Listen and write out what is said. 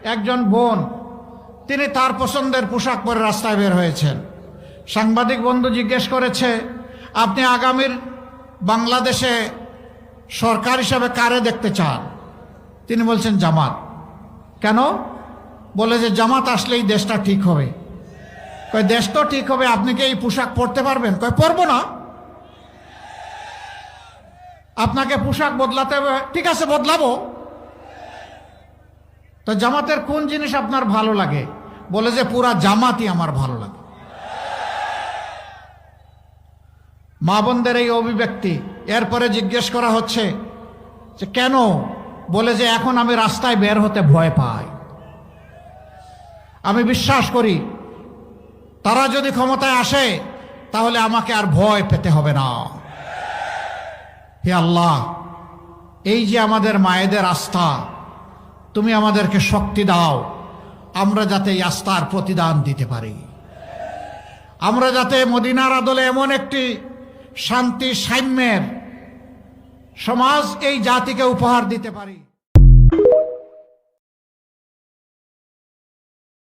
একজন বোন, তিনি তার পছন্দের পোশাক পরে রাস্তায় বের হয়েছেন। সাংবাদিক বন্ধু জিজ্ঞেস করেছে, আপনি আগামীর বাংলাদেশে সরকার হিসাবে কারে দেখতে চান? তিনি বলছেন জামাত। কেন? বলে যে জামাত আসলেই দেশটা ঠিক হবে। কয় দেশ তো ঠিক হবে, আপনি কি এই পোশাক পরতে পারবেন? কয় পরবো না। আপনাকে পোশাক বদলাতে হবে, ঠিক আছে বদলাবো। তো জামাতের কোন জিনিস আপনার ভালো লাগে? বলে যে পুরা জামাতই আমার ভালো লাগে। মা বোনদের এই অভিব্যক্তি। এরপরে জিজ্ঞেস করা হচ্ছে যে কেন? বলে যে এখন আমি রাস্তায় বের হতে ভয় পাই। আমি বিশ্বাস করি তারা যদি ক্ষমতায় আসে তাহলে আমাকে আর ভয় পেতে হবে না। হে আল্লাহ, এই যে আমাদের মায়েদের আস্থা, তুমি আমাদেরকে শক্তি দাও, আমরা যাতে এই আস্থার প্রতিদান দিতে পারি। আমরা যাতে মদিনার আদলে এমন একটি শান্তি সাম্যের সমাজ এই জাতিকে উপহার দিতে পারি।